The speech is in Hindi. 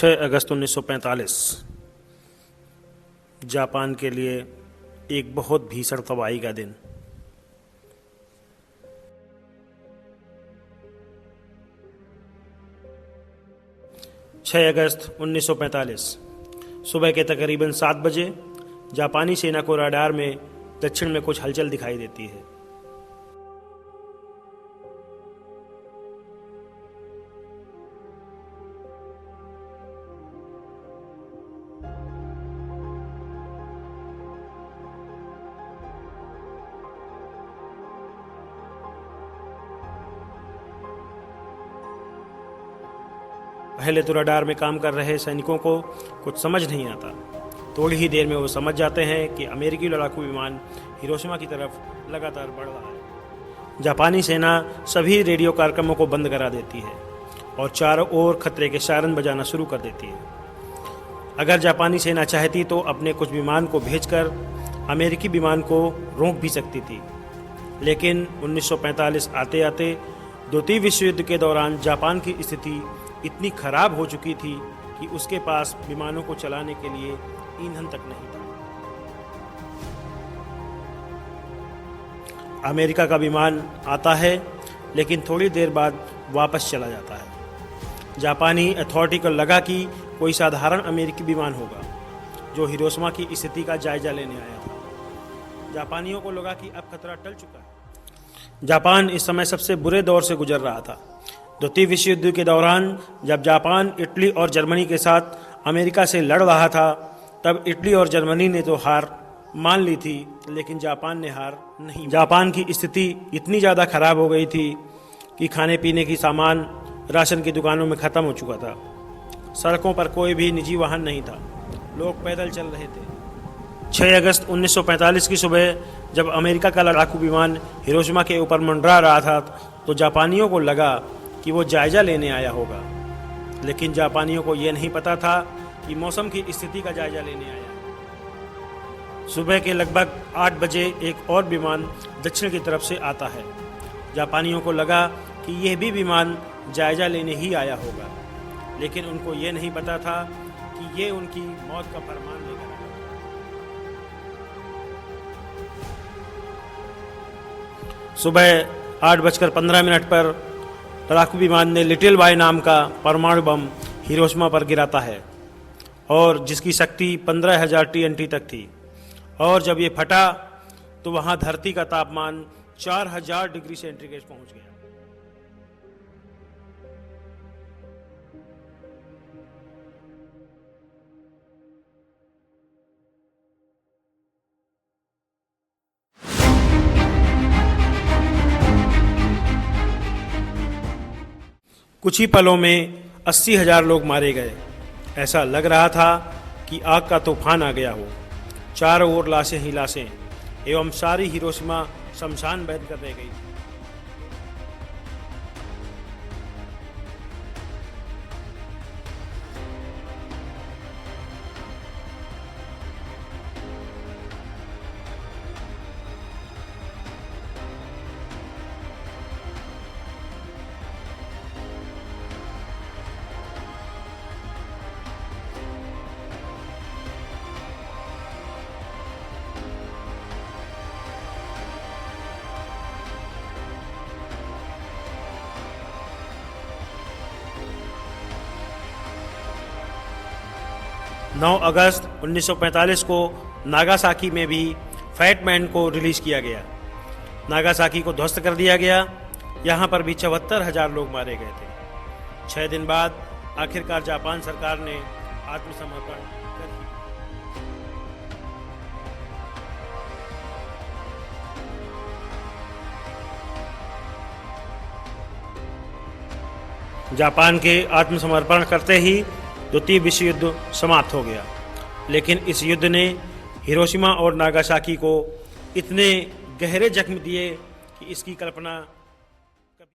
6 अगस्त 1945 जापान के लिए एक बहुत भीषण तबाही का दिन। छह अगस्त 1945 सुबह के तकरीबन 7 बजे जापानी सेना को रडार में दक्षिण में कुछ हलचल दिखाई देती है। पहले तो रडार में काम कर रहे सैनिकों को कुछ समझ नहीं आता। थोड़ी ही देर में वो समझ जाते हैं कि अमेरिकी लड़ाकू विमान हिरोशिमा की तरफ लगातार बढ़ रहा है। जापानी सेना सभी रेडियो कार्यक्रमों को बंद करा देती है और चारों ओर खतरे के सायरन बजाना शुरू कर देती है। अगर जापानी सेना चाहती तो अपने कुछ विमान को भेजकर अमेरिकी विमान को रोक भी सकती थी, लेकिन 1945 आते आते द्वितीय विश्व युद्ध के दौरान जापान की स्थिति इतनी खराब हो चुकी थी कि उसके पास विमानों को चलाने के लिए ईंधन तक नहीं था। अमेरिका का विमान आता है, लेकिन थोड़ी देर बाद वापस चला जाता है। जापानी अथॉरिटी को लगा कि कोई साधारण अमेरिकी विमान होगा जो हिरोशिमा की स्थिति का जायजा लेने आया था। जापानियों को लगा कि अब खतरा टल चुका है। जापान इस समय सबसे बुरे दौर से गुजर रहा था। द्वितीय विश्व युद्ध के दौरान जब जापान इटली और जर्मनी के साथ अमेरिका से लड़ रहा था, तब इटली और जर्मनी ने तो हार मान ली थी, लेकिन जापान ने हार नहीं। जापान की स्थिति इतनी ज़्यादा खराब हो गई थी कि खाने पीने की सामान राशन की दुकानों में ख़त्म हो चुका था। सड़कों पर कोई भी निजी वाहन नहीं था, लोग पैदल चल रहे थे। 6 अगस्त 1945 की सुबह जब अमेरिका का लड़ाकू विमान हिरोशिमा के ऊपर मंडरा रहा था, तो जापानियों को लगा कि वो जायजा लेने आया होगा, लेकिन जापानियों को यह नहीं पता था कि मौसम की स्थिति का जायजा लेने आया। सुबह के लगभग 8 बजे एक और विमान दक्षिण की तरफ से आता है। जापानियों को लगा कि यह भी विमान जायजा लेने ही आया होगा, लेकिन उनको यह नहीं पता था कि यह उनकी मौत का फरमान लेकर आया। सुबह 8:15 पर लड़ाकू विमान ने लिटिल बॉय नाम का परमाणु बम हिरोशिमा पर गिराता है, और जिसकी शक्ति 15,000 TNT तक थी। और जब ये फटा तो वहां धरती का तापमान 4,000 डिग्री सेंटीग्रेड पहुंच गया। कुछ ही पलों में 80,000 लोग मारे गए। ऐसा लग रहा था कि आग का तूफान आ गया हो। चारों ओर लाशें ही लाशें, एवं सारी हिरोशिमा शमशान बन कर रह गई। नौ अगस्त 1945 को नागासाकी में भी फैट मैन को रिलीज किया गया। नागासाकी को ध्वस्त कर दिया गया। यहाँ पर भी 74,000 लोग मारे गए थे। 6 दिन बाद आखिरकार जापान सरकार ने आत्मसमर्पण कर दिया। जापान के आत्मसमर्पण करते ही द्वितीय विश्व युद्ध समाप्त हो गया, लेकिन इस युद्ध ने हिरोशिमा और नागासाकी को इतने गहरे जख्म दिए कि इसकी कल्पना